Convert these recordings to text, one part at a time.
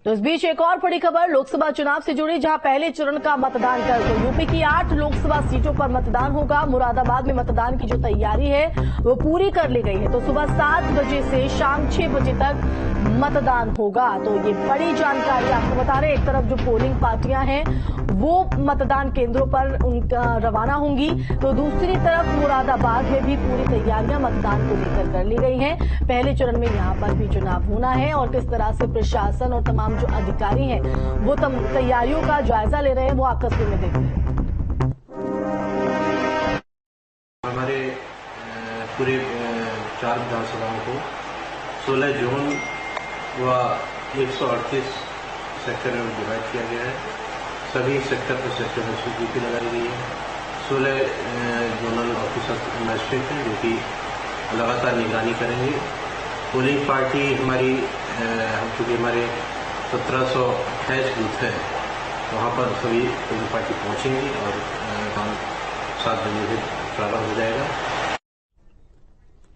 तो इस बीच एक और बड़ी खबर लोकसभा चुनाव से जुड़ी, जहां पहले चरण का मतदान कल तो यूपी की 8 लोकसभा सीटों पर मतदान होगा। मुरादाबाद में मतदान की जो तैयारी है वो पूरी कर ली गई है। तो सुबह 7 बजे से शाम 6 बजे तक मतदान होगा। तो ये बड़ी जानकारी आपको बता रहे हैं। एक तरफ जो पोलिंग पार्टियां हैं वो मतदान केंद्रों पर उनका रवाना होंगी, तो दूसरी तरफ मुरादाबाद में भी पूरी तैयारियां मतदान को लेकर कर ली गई हैं। पहले चरण में यहां पर भी चुनाव होना है और किस तरह से प्रशासन और तमाम जो अधिकारी हैं वो तैयारियों का जायजा ले रहे हैं, वो आप तस्वीर में देखते हैं। हमारे पूरे 4 विधानसभाओं को 16 जोन व 138 सेक्टर में डिवाइड किया गया है। सभी सेक्टर पर सेक्टर में ड्यूटी लगाई गई है। 16 जोनल ऑफिसर मजिस्ट्रेट हैं जो कि लगातार निगरानी करेंगे। पोलिंग पार्टी हमारी चूँकि हमारे 1728 बूथ है, वहाँ पर सभी पोलिंग पार्टी पहुँचेंगी और काम 7 बजे से प्रारंभ हो जाएगा।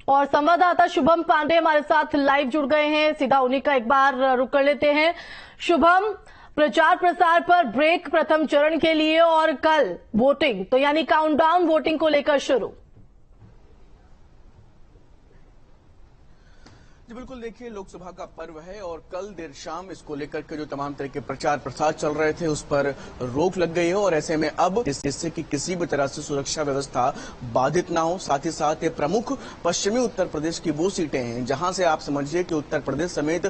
और संवाददाता शुभम पांडे हमारे साथ लाइव जुड़ गए हैं, सीधा उन्हीं का एक बार रुक कर लेते हैं। शुभम, प्रचार प्रसार पर ब्रेक प्रथम चरण के लिए और कल वोटिंग, तो यानी काउंटडाउन वोटिंग को लेकर शुरू। जी बिल्कुल, देखिए लोकसभा का पर्व है और कल देर शाम इसको लेकर के जो तमाम तरह के प्रचार प्रसार चल रहे थे उस पर रोक लग गई है और ऐसे में अब जिससे कि किसी भी तरह से सुरक्षा व्यवस्था बाधित ना हो। साथ ही साथ ये प्रमुख पश्चिमी उत्तर प्रदेश की वो सीटें हैं जहां से आप समझिए कि उत्तर प्रदेश समेत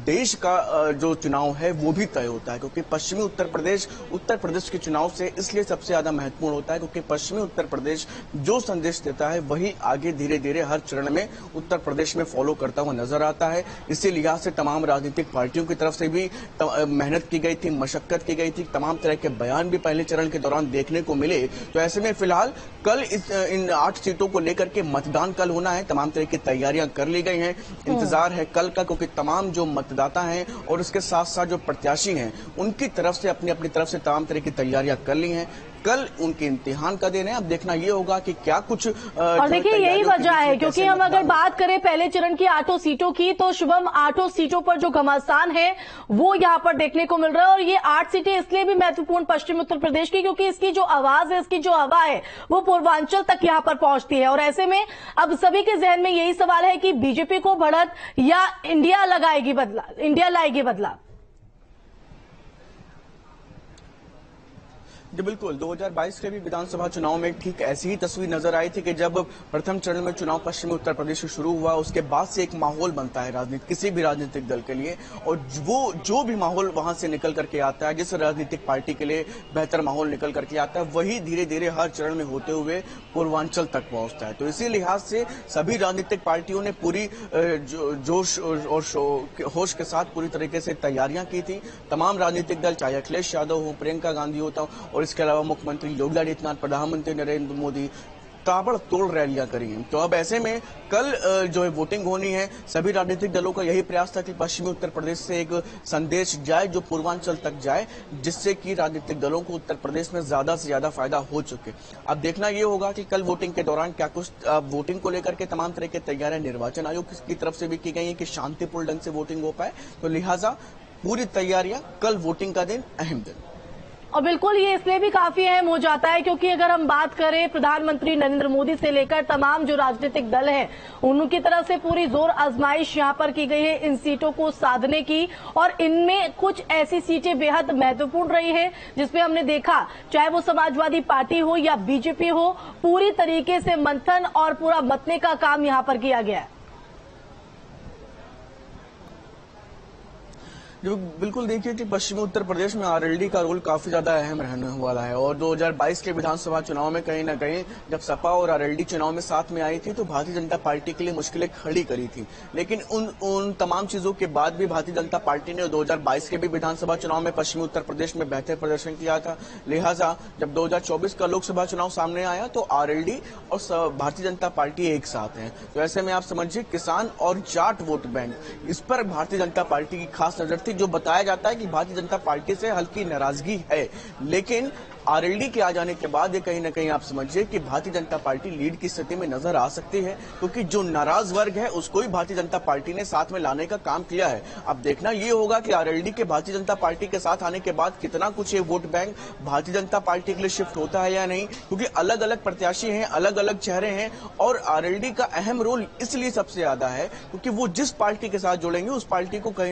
देश का जो चुनाव है वो भी तय होता है, क्योंकि पश्चिमी उत्तर प्रदेश के चुनाव से इसलिए सबसे ज्यादा महत्वपूर्ण होता है क्योंकि पश्चिमी उत्तर प्रदेश जो संदेश देता है वही आगे धीरे धीरे हर चरण में उत्तर प्रदेश में फॉलो करता हुआ नजर आता है। इसी लिहाज से तमाम राजनीतिक पार्टियों की तरफ से भी मेहनत की गई थी, मशक्कत की गई थी, तमाम तरह के बयान भी पहले चरण के दौरान देखने को मिले। तो ऐसे में फिलहाल कल इन 8 सीटों को लेकर के मतदान कल होना है। तमाम तरह की तैयारियां कर ली गई हैं। इंतजार है कल का, क्योंकि तमाम जो मतदाता हैं और उसके साथ साथ जो प्रत्याशी हैं उनकी तरफ से अपनी अपनी तरफ से तमाम तरह की तैयारियां कर ली हैं। कल उनके इम्तिहान का दिन है। अब देखना ये होगा कि क्या कुछ और देखिए यही वजह है, क्योंकि हम अगर बात करें पहले चरण की 8 सीटों की, तो शुभम 8 सीटों पर जो घमासान है वो यहां पर देखने को मिल रहा है। और ये 8 सीटें इसलिए भी महत्वपूर्ण पश्चिमी उत्तर प्रदेश की क्योंकि इसकी जो आवाज है, इसकी जो हवा है वो पूर्वांचल तक यहां पर पहुंचती है। और ऐसे में अब सभी के जहन में यही सवाल है कि बीजेपी को बढ़त या इंडिया लाएगी बदलाव। जी बिल्कुल, 2022 के भी विधानसभा चुनाव में ठीक ऐसी ही तस्वीर नजर आई थी कि जब प्रथम चरण में चुनाव पश्चिमी उत्तर प्रदेश से शुरू हुआ उसके बाद से एक माहौल बनता है किसी भी राजनीतिक दल के लिए, और वो जो भी माहौल वहां से निकल करके आता है, जिस राजनीतिक पार्टी के लिए बेहतर माहौल निकल करके आता है, वही धीरे धीरे हर चरण में होते हुए पूर्वांचल तक पहुंचता है। तो इसी लिहाज से सभी राजनीतिक पार्टियों ने पूरी जोश और होश के साथ पूरी तरीके से तैयारियां की थी। तमाम राजनीतिक दल, चाहे अखिलेश यादव हो, प्रियंका गांधी होता और इसके अलावा मुख्यमंत्री योगी आदित्यनाथ, प्रधानमंत्री नरेंद्र मोदी ताबड़तोड़ रैलियां करी हैं। तो अब ऐसे में कल जो है वोटिंग होनी है। सभी राजनीतिक दलों का यही प्रयास था कि पश्चिमी उत्तर प्रदेश से एक संदेश जाए जो पूर्वांचल तक जाए, जिससे कि राजनीतिक दलों को उत्तर प्रदेश में ज्यादा से ज्यादा फायदा हो चुके। अब देखना यह होगा कि कल वोटिंग के दौरान क्या कुछ वोटिंग को लेकर के तमाम तरह की तैयारियां निर्वाचन आयोग की तरफ से भी की गई है कि शांतिपूर्ण ढंग से वोटिंग हो पाए। तो लिहाजा पूरी तैयारियां, कल वोटिंग का दिन, अहम दिन। और बिल्कुल ये इसलिए भी काफी अहम हो जाता है क्योंकि अगर हम बात करें प्रधानमंत्री नरेंद्र मोदी से लेकर तमाम जो राजनीतिक दल हैं उनकी तरफ से पूरी जोर आजमाइश यहां पर की गई है इन सीटों को साधने की। और इनमें कुछ ऐसी सीटें बेहद महत्वपूर्ण रही है जिसमें हमने देखा, चाहे वो समाजवादी पार्टी हो या बीजेपी हो, पूरी तरीके से मंथन और पूरा मतने का काम यहां पर किया गया है। बिल्कुल, देखिए कि पश्चिमी उत्तर प्रदेश में आरएलडी का रोल काफी ज्यादा अहम रहने वाला है और 2022 के विधानसभा चुनाव में कहीं ना कहीं जब सपा और आरएलडी चुनाव में साथ में आई थी तो भारतीय जनता पार्टी के लिए मुश्किलें खड़ी करी थी। लेकिन उन तमाम चीजों के बाद भी भारतीय जनता पार्टी ने 2022 के भी विधानसभा चुनाव में पश्चिमी उत्तर प्रदेश में बेहतर प्रदर्शन किया था। लिहाजा जब 2024 का लोकसभा चुनाव सामने आया तो आरएलडी और भारतीय जनता पार्टी एक साथ है। तो ऐसे में आप समझिए किसान और जाट वोट बैंक, इस पर भारतीय जनता पार्टी की खास नजर साथ ही जो बताया जाता है कि भारतीय जनता पार्टी से हल्की नाराजगी है, लेकिन आरएलडी के आ जाने के बाद ये कहीं ना कहीं आप समझिए कि भारतीय जनता पार्टी लीड की स्थिति में नजर आ सकती है, क्योंकि जो नाराज वर्ग है उसको ही भारतीय जनता पार्टी ने साथ में लाने का काम किया है। अब देखना ये होगा कि आरएलडी के भारतीय जनता पार्टी के साथ आने के बाद कितना कुछ ये vote bank Bharatiya Janata party के लिए शिफ्ट होता है या नहीं, क्योंकि अलग अलग प्रत्याशी हैं, अलग अलग चेहरे हैं और आरएलडी का अहम रोल इसलिए सबसे ज्यादा है क्योंकि वो जिस पार्टी के साथ जुड़ेंगे उस पार्टी को कहीं